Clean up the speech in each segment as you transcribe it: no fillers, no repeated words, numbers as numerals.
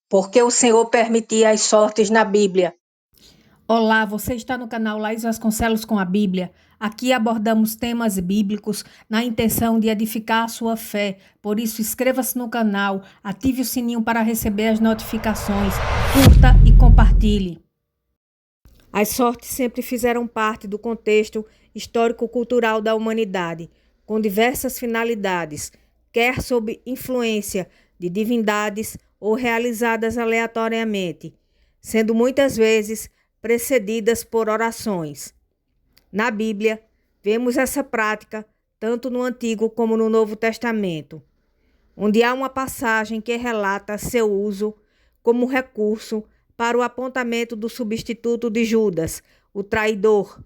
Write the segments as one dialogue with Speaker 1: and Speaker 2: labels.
Speaker 1: Por que o Senhor permitia as sortes na Bíblia?
Speaker 2: Olá, você está no canal Laís Vasconcelos com a Bíblia. Aqui abordamos temas bíblicos na intenção de edificar a sua fé. Por isso, inscreva-se no canal, ative o sininho para receber as notificações, curta e compartilhe. As sortes sempre fizeram parte do contexto histórico-cultural da humanidade, com diversas finalidades, quer sob influência de divindades ou realizadas aleatoriamente, sendo muitas vezes precedidas por orações. Na Bíblia, vemos essa prática tanto no Antigo como no Novo Testamento, onde há uma passagem que relata seu uso como recurso para o apontamento do substituto de Judas, o traidor.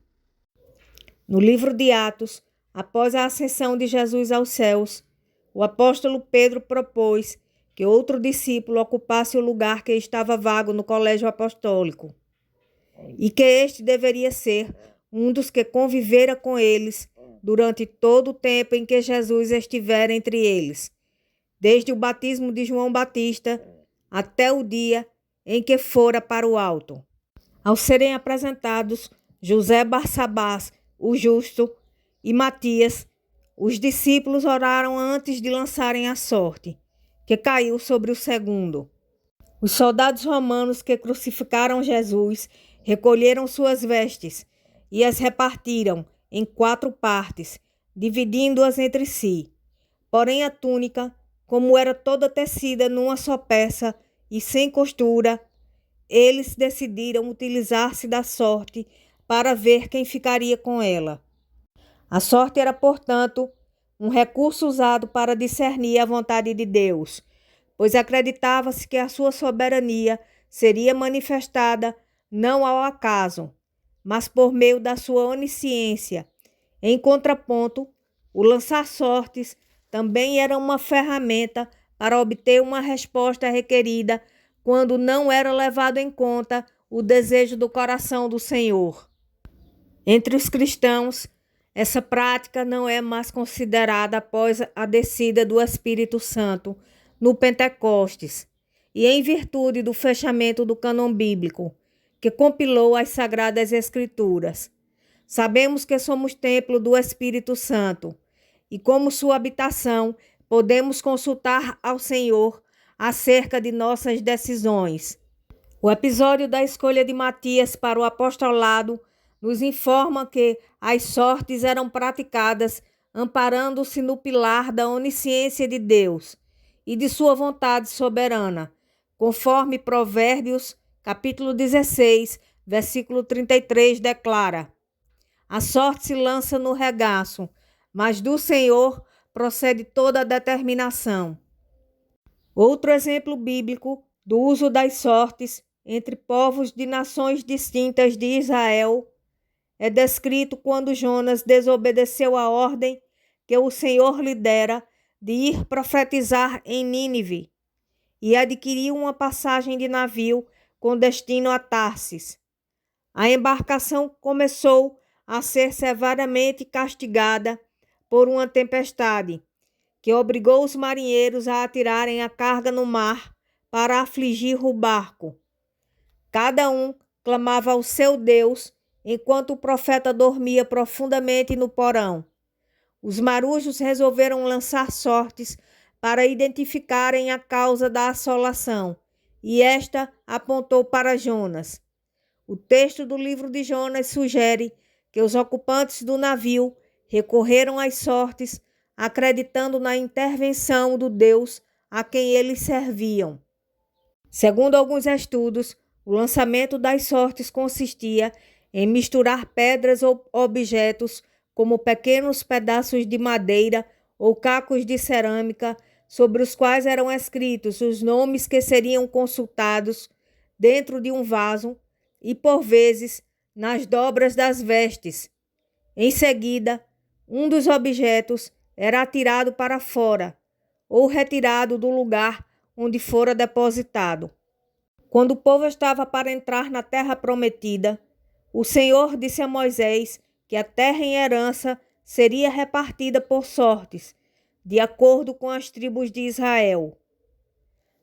Speaker 2: No livro de Atos, após a ascensão de Jesus aos céus, o apóstolo Pedro propôs que outro discípulo ocupasse o lugar que estava vago no colégio apostólico, e que este deveria ser um dos que convivera com eles durante todo o tempo em que Jesus estivera entre eles, desde o batismo de João Batista até o dia em que fora para o alto. Ao serem apresentados José Barsabás, o justo, e Matias, os discípulos oraram antes de lançarem a sorte, que caiu sobre o segundo. Os soldados romanos que crucificaram Jesus recolheram suas vestes e as repartiram em 4 partes, dividindo-as entre si. Porém, a túnica, como era toda tecida numa só peça e sem costura, eles decidiram utilizar-se da sorte para ver quem ficaria com ela. A sorte era, portanto, um recurso usado para discernir a vontade de Deus, pois acreditava-se que a sua soberania seria manifestada não ao acaso, mas por meio da sua onisciência. Em contraponto, o lançar sortes também era uma ferramenta para obter uma resposta requerida quando não era levado em conta o desejo do coração do Senhor. Entre os cristãos, essa prática não é mais considerada após a descida do Espírito Santo no Pentecostes e em virtude do fechamento do cânon bíblico, que compilou as Sagradas Escrituras. Sabemos que somos templo do Espírito Santo e, como sua habitação, podemos consultar ao Senhor acerca de nossas decisões. O episódio da escolha de Matias para o apostolado nos informa que as sortes eram praticadas amparando-se no pilar da onisciência de Deus e de sua vontade soberana, conforme Provérbios, capítulo 16, versículo 33, declara: a sorte se lança no regaço, mas do Senhor procede toda a determinação. Outro exemplo bíblico do uso das sortes entre povos de nações distintas de Israel é descrito quando Jonas desobedeceu a ordem que o Senhor lhe dera de ir profetizar em Nínive e adquiriu uma passagem de navio com destino a Tarsis. A embarcação começou a ser severamente castigada por uma tempestade, que obrigou os marinheiros a atirarem a carga no mar para afligir o barco. Cada um clamava ao seu Deus, enquanto o profeta dormia profundamente no porão. Os marujos resolveram lançar sortes para identificarem a causa da assolação, e esta apontou para Jonas. O texto do livro de Jonas sugere que os ocupantes do navio recorreram às sortes, acreditando na intervenção do Deus a quem eles serviam. Segundo alguns estudos, o lançamento das sortes consistia em misturar pedras ou objetos, como pequenos pedaços de madeira ou cacos de cerâmica, sobre os quais eram escritos os nomes que seriam consultados dentro de um vaso e, por vezes, nas dobras das vestes. Em seguida, um dos objetos era atirado para fora ou retirado do lugar onde fora depositado. Quando o povo estava para entrar na terra prometida, o Senhor disse a Moisés que a terra em herança seria repartida por sortes, de acordo com as tribos de Israel.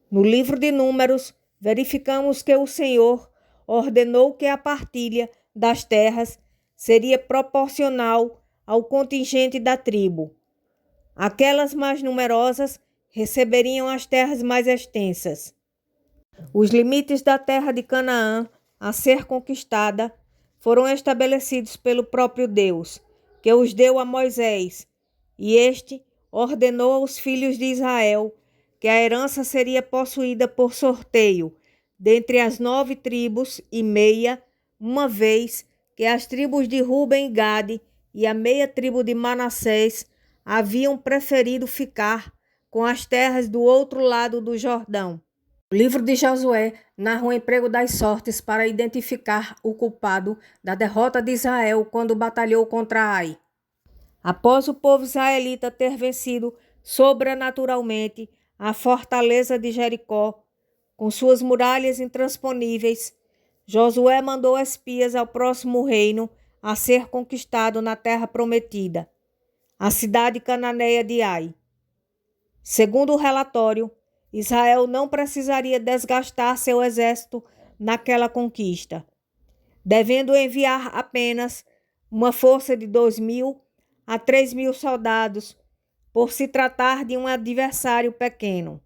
Speaker 2: No livro de Números, verificamos que o Senhor ordenou que a partilha das terras seria proporcional ao contingente da tribo. Aquelas mais numerosas receberiam as terras mais extensas. Os limites da terra de Canaã a ser conquistada foram estabelecidos pelo próprio Deus, que os deu a Moisés, e este ordenou aos filhos de Israel que a herança seria possuída por sorteio dentre as 9 tribos e meia, uma vez que as tribos de Ruben e Gade e a meia tribo de Manassés haviam preferido ficar com as terras do outro lado do Jordão. O livro de Josué narra o emprego das sortes para identificar o culpado da derrota de Israel quando batalhou contra Ai. Após o povo israelita ter vencido sobrenaturalmente a fortaleza de Jericó, com suas muralhas intransponíveis, Josué mandou espias ao próximo reino a ser conquistado na terra prometida, a cidade cananeia de Ai. Segundo o relatório, Israel não precisaria desgastar seu exército naquela conquista, devendo enviar apenas uma força de 2.000 a 3.000 soldados, por se tratar de um adversário pequeno.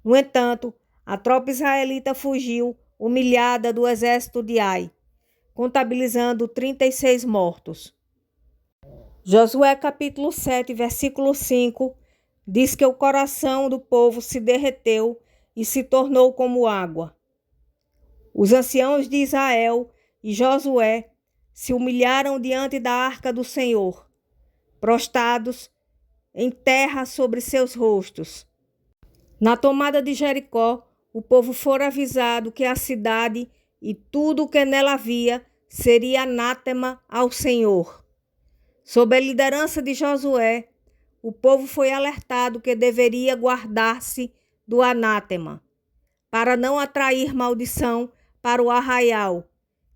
Speaker 2: No entanto, a tropa israelita fugiu humilhada do exército de Ai, contabilizando 36 mortos. Josué capítulo 7, versículo 5, diz que o coração do povo se derreteu e se tornou como água. Os anciãos de Israel e Josué se humilharam diante da arca do Senhor, prostrados em terra sobre seus rostos. Na tomada de Jericó, o povo fora avisado que a cidade e tudo o que nela havia seria anátema ao Senhor. Sob a liderança de Josué, o povo foi alertado que deveria guardar-se do anátema, para não atrair maldição para o arraial,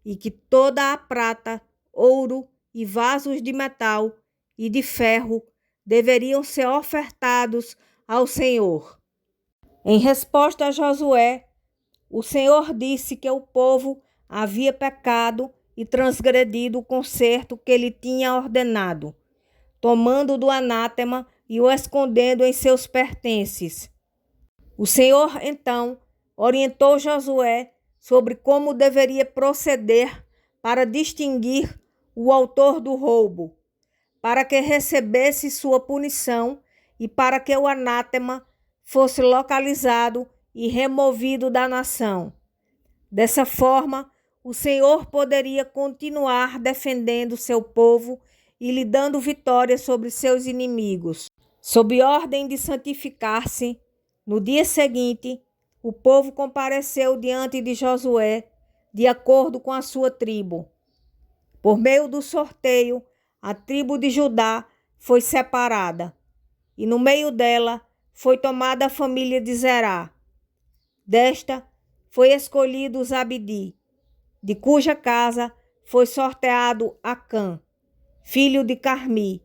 Speaker 2: e que toda a prata, ouro e vasos de metal e de ferro deveriam ser ofertados ao Senhor. Em resposta a Josué, o Senhor disse que o povo havia pecado e transgredido o concerto que ele tinha ordenado, tomando do anátema e o escondendo em seus pertences. O Senhor, então, orientou Josué sobre como deveria proceder para distinguir o autor do roubo, para que recebesse sua punição e para que o anátema fosse localizado e removido da nação. Dessa forma, o Senhor poderia continuar defendendo seu povo e lhe dando vitória sobre seus inimigos. Sob ordem de santificar-se, no dia seguinte, o povo compareceu diante de Josué, de acordo com a sua tribo. Por meio do sorteio, a tribo de Judá foi separada, e no meio dela foi tomada a família de Zerá. Desta foi escolhido Zabdi, de cuja casa foi sorteado Acã, filho de Carmi,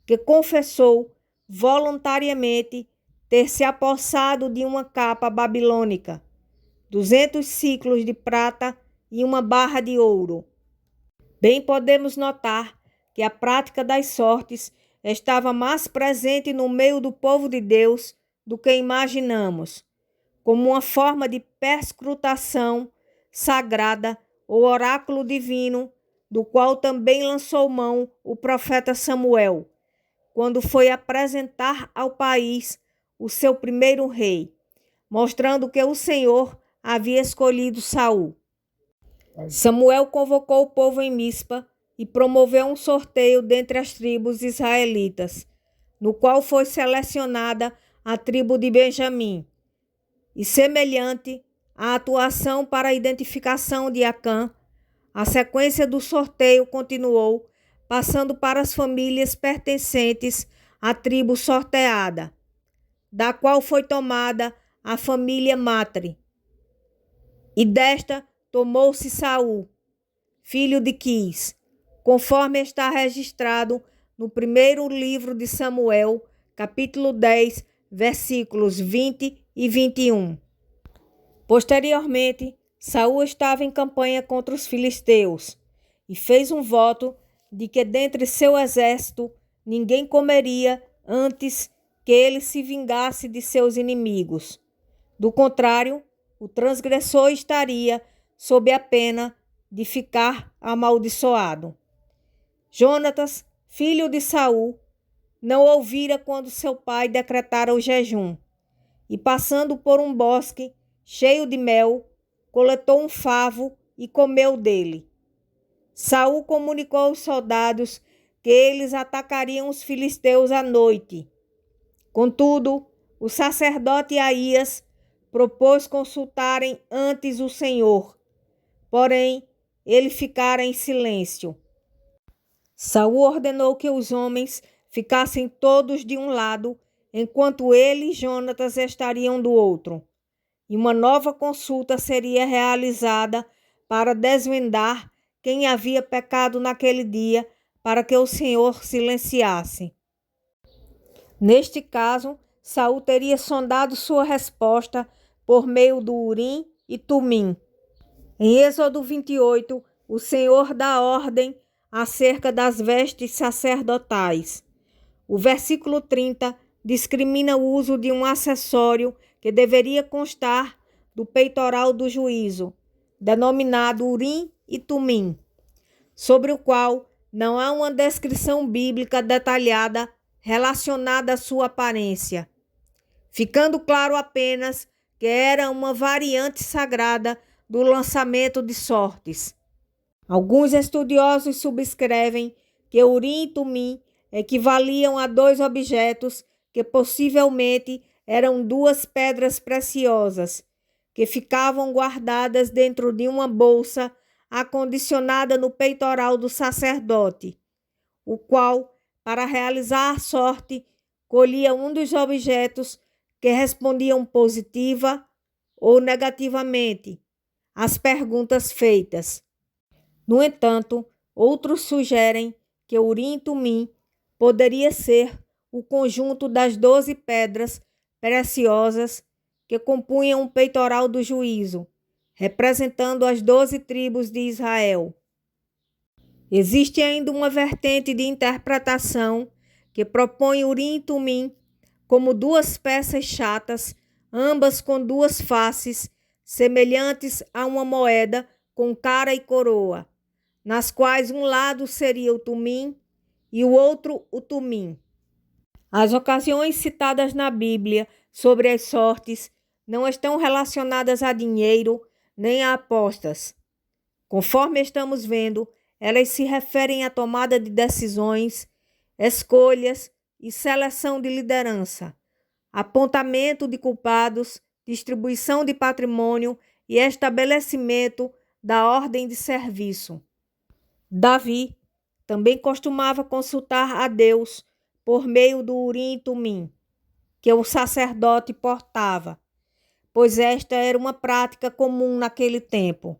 Speaker 2: que confessou voluntariamente ter se apossado de uma capa babilônica, 200 siclos de prata e uma barra de ouro. Bem podemos notar que a prática das sortes estava mais presente no meio do povo de Deus do que imaginamos, como uma forma de perscrutação sagrada ou oráculo divino, do qual também lançou mão o profeta Samuel, quando foi apresentar ao país o seu primeiro rei, mostrando que o Senhor havia escolhido Saul. Samuel convocou o povo em Mispa e promoveu um sorteio dentre as tribos israelitas, no qual foi selecionada a tribo de Benjamim. E semelhante à atuação para a identificação de Acã, a sequência do sorteio continuou, passando para as famílias pertencentes à tribo sorteada, da qual foi tomada a família Matre. E desta tomou-se Saul, filho de Quis, conforme está registrado no primeiro livro de Samuel, capítulo 10, versículos 20 e 21. Posteriormente, Saul estava em campanha contra os filisteus e fez um voto de que dentre seu exército ninguém comeria antes que ele se vingasse de seus inimigos. Do contrário, o transgressor estaria sob a pena de ficar amaldiçoado. Jonatas, filho de Saul, não ouvira quando seu pai decretara o jejum, e passando por um bosque cheio de mel, coletou um favo e comeu dele. Saul comunicou aos soldados que eles atacariam os filisteus à noite. Contudo, o sacerdote Aías propôs consultarem antes o Senhor, porém ele ficara em silêncio. Saul ordenou que os homens ficassem todos de um lado, enquanto ele e Jonatas estariam do outro, e uma nova consulta seria realizada para desvendar quem havia pecado naquele dia, para que o Senhor silenciasse. Neste caso, Saul teria sondado sua resposta por meio do Urim e Tumim. Em Êxodo 28, o Senhor dá ordem acerca das vestes sacerdotais. O versículo 30 discrimina o uso de um acessório que deveria constar do peitoral do juízo, denominado Urim e Tumim, sobre o qual não há uma descrição bíblica detalhada relacionada à sua aparência, ficando claro apenas que era uma variante sagrada do lançamento de sortes. Alguns estudiosos subscrevem que Urim e Tumim equivaliam a dois objetos que possivelmente eram duas pedras preciosas, que ficavam guardadas dentro de uma bolsa acondicionada no peitoral do sacerdote, o qual, para realizar a sorte, colhia um dos objetos que respondiam positiva ou negativamente às perguntas feitas. No entanto, outros sugerem que Urim e Tumim poderia ser o conjunto das 12 pedras preciosas que compunham o peitoral do juízo, representando as 12 tribos de Israel. Existe ainda uma vertente de interpretação que propõe Urim e Tumim como duas peças chatas, ambas com duas faces, semelhantes a uma moeda com cara e coroa, nas quais um lado seria o Tumim e o outro o Tumim. As ocasiões citadas na Bíblia sobre as sortes não estão relacionadas a dinheiro nem a apostas. Conforme estamos vendo, elas se referem à tomada de decisões, escolhas e seleção de liderança, apontamento de culpados, distribuição de patrimônio e estabelecimento da ordem de serviço. Davi também costumava consultar a Deus por meio do Urim e Tumim, que o sacerdote portava, pois esta era uma prática comum naquele tempo.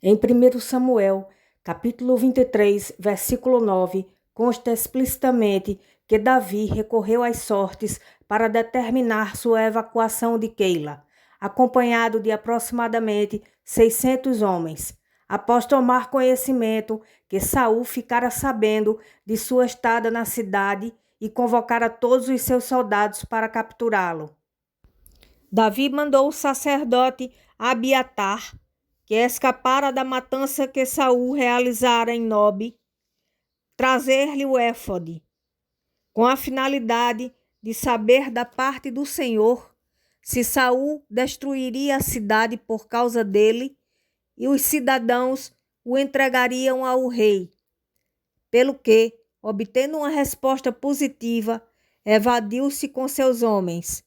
Speaker 2: Em 1 Samuel, capítulo 23, versículo 9, consta explicitamente que Davi recorreu às sortes para determinar sua evacuação de Keila, acompanhado de aproximadamente 600 homens, após tomar conhecimento que Saul ficara sabendo de sua estada na cidade e convocara todos os seus soldados para capturá-lo. Davi mandou o sacerdote Abiatar, que escapara da matança que Saul realizara em Nobe, trazer-lhe o éfode, com a finalidade de saber da parte do Senhor se Saul destruiria a cidade por causa dele e os cidadãos o entregariam ao rei. Pelo que, obtendo uma resposta positiva, evadiu-se com seus homens.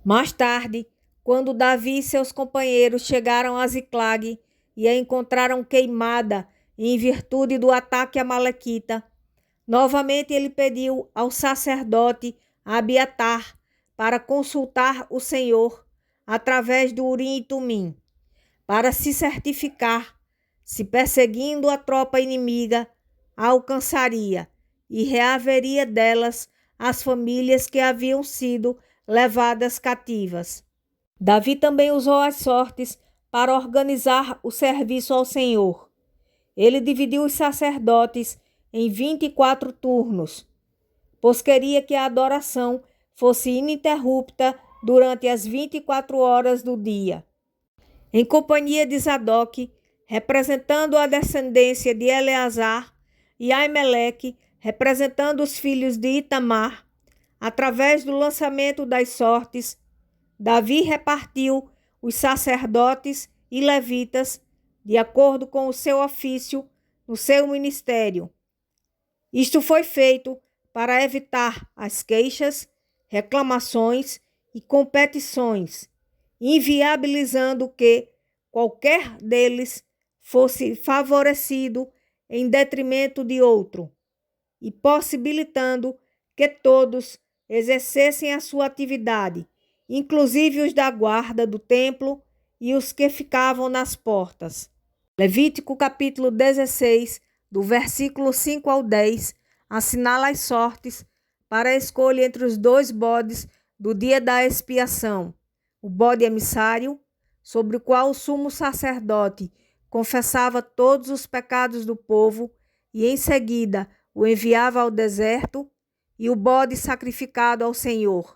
Speaker 2: Mais tarde, quando Davi e seus companheiros chegaram a Ziclag e a encontraram queimada em virtude do ataque amalequita, novamente ele pediu ao sacerdote Abiatar para consultar o Senhor através do Urim e Tumim, para se certificar se perseguindo a tropa inimiga a alcançaria e reaveria delas as famílias que haviam sido levadas cativas. Davi também usou as sortes para organizar o serviço ao Senhor. Ele dividiu os sacerdotes em 24 turnos, pois queria que a adoração fosse ininterrupta durante as 24 horas do dia. Em companhia de Zadok, representando a descendência de Eleazar, e Aimeleque, representando os filhos de Itamar, através do lançamento das sortes, Davi repartiu os sacerdotes e levitas de acordo com o seu ofício no seu ministério. Isto foi feito para evitar as queixas, reclamações e competições, inviabilizando que qualquer deles fosse favorecido em detrimento de outro e possibilitando que todos exercessem a sua atividade, inclusive os da guarda do templo e os que ficavam nas portas. Levítico capítulo 16, do versículo 5 ao 10, assinala as sortes para a escolha entre os 2 bodes do dia da expiação. O bode emissário, sobre o qual o sumo sacerdote confessava todos os pecados do povo e em seguida o enviava ao deserto, e o bode sacrificado ao Senhor.